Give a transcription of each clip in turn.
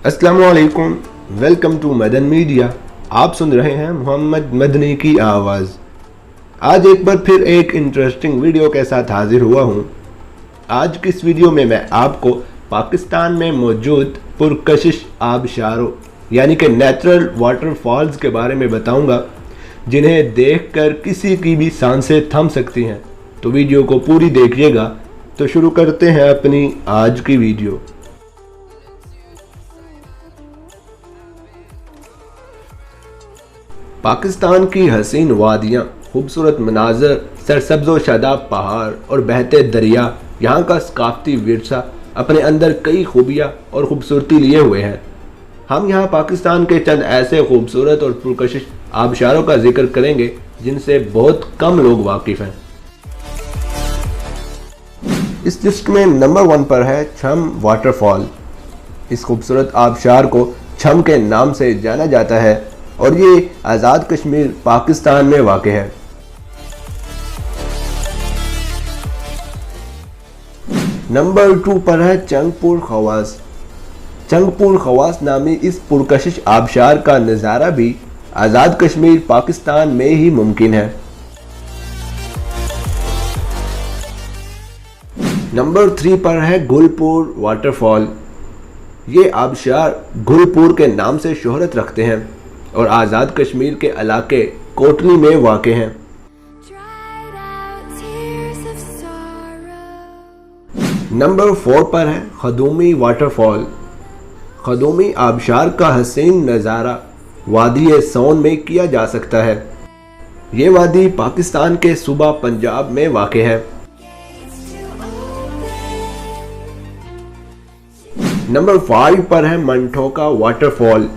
अस्सलामु अलैकुम, welcome to Madan media. आप सुन रहे हैं मोहम्मद मदनी की आवाज़। आज एक बार फिर एक इंटरेस्टिंग वीडियो के साथ हाजिर हुआ हूँ। आज की इस वीडियो में मैं आपको पाकिस्तान में मौजूद पुरकशिश आबशारों यानी कि नेचुरल वाटरफॉल्स के बारे में बताऊंगा, जिन्हें देखकर किसी की भी सांसें थम सकती हैं। तो वीडियो को पूरी देखिएगा। तो शुरू करते हैं अपनी आज की वीडियो। पाकिस्तान की हसीन वादियाँ, खूबसूरत मनाजर, सरसब्ज़ो शादाब पहाड़ और बहते दरिया यहाँ का सकाफती विरसा अपने अंदर कई खूबियाँ और ख़ूबसूरती लिए हुए हैं। हम यहाँ पाकिस्तान के चंद ऐसे खूबसूरत और पुरकशिश आबशारों का जिक्र करेंगे जिनसे बहुत कम लोग वाकिफ़ हैं। इस लिस्ट में नंबर 1 पर है छम वाटरफॉल। इस खूबसूरत आबशार को छम के नाम से जाना जाता है और ये आज़ाद कश्मीर पाकिस्तान में वाक़ है। नंबर 2 पर है चंगपुर खवास। चंगपुर खवास नामी इस पुरकशिश आबशार का नज़ारा भी आज़ाद कश्मीर पाकिस्तान में ही मुमकिन है। नंबर 3 पर है गुलपुर वाटरफॉल। ये आबशार गुलपुर के नाम से शोहरत रखते हैं और आज़ाद कश्मीर के इलाके कोटली में वाक़ हैं। नंबर 4 पर है खदूमी वाटरफॉल। खदूमी आबशार का हसीन नज़ारा वादी सोन में किया जा सकता है। ये वादी पाकिस्तान के सूबा पंजाब में वाक़ है। नंबर 5 पर है मंठोका वाटरफॉल।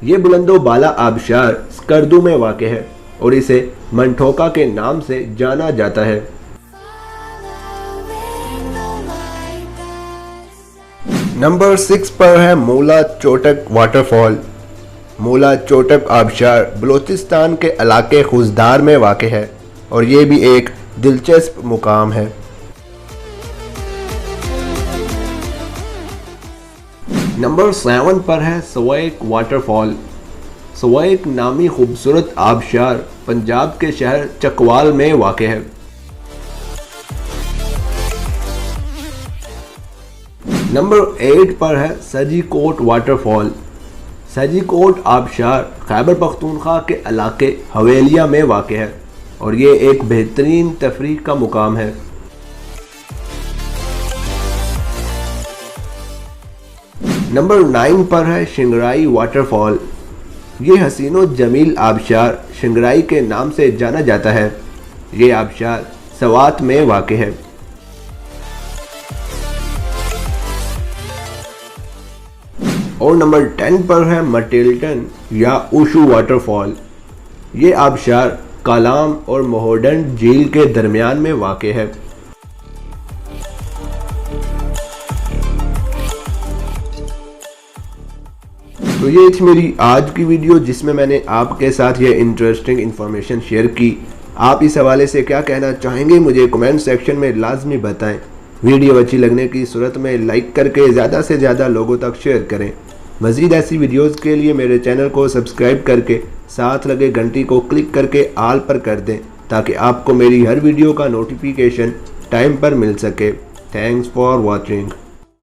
ये बुलंदो बाला आबशार स्कर्दू में वाक़ है और इसे मंठोका के नाम से जाना जाता है। नंबर 6 पर है मूला चोटक वाटरफॉल। मूला चोटक आबशार बलोचिस्तान के इलाके खुजदार में वाक़ है और ये भी एक दिलचस्प मुकाम है। नंबर 7 पर है सवैक वाटरफॉल। सवैक नामी खूबसूरत आबशार पंजाब के शहर चकवाल में वाक़ है। नंबर 8 पर है सजीकोट वाटरफॉल। सजीकोट आबशार खैबर पख्तूनख्वा के इलाके हवेलिया में वाक़ है और ये एक बेहतरीन तफरीह का मुकाम है। नंबर 9 पर है शिंगराई वाटरफॉल। ये हसीनो जमील आबशार शिंगराई के नाम से जाना जाता है। ये आबशार सवात में वाक़ है। और नंबर 10 पर है मटिल्टन या ऊशु वाटरफॉल। ये आबशार कालाम और मोहडन झील के दरमियान में वाक़ है। तो ये थी मेरी आज की वीडियो जिसमें मैंने आपके साथ ये इंटरेस्टिंग इन्फॉर्मेशन शेयर की। आप इस हवाले से क्या कहना चाहेंगे मुझे कमेंट सेक्शन में लाजमी बताएं। वीडियो अच्छी लगने की सूरत में लाइक करके ज़्यादा से ज़्यादा लोगों तक शेयर करें। मज़ीद ऐसी वीडियोज़ के लिए मेरे चैनल को सब्सक्राइब करके साथ लगे घंटी को क्लिक करके आल पर कर दें ताकि आपको मेरी हर वीडियो का नोटिफिकेशन टाइम पर मिल सके। Thanks for watching.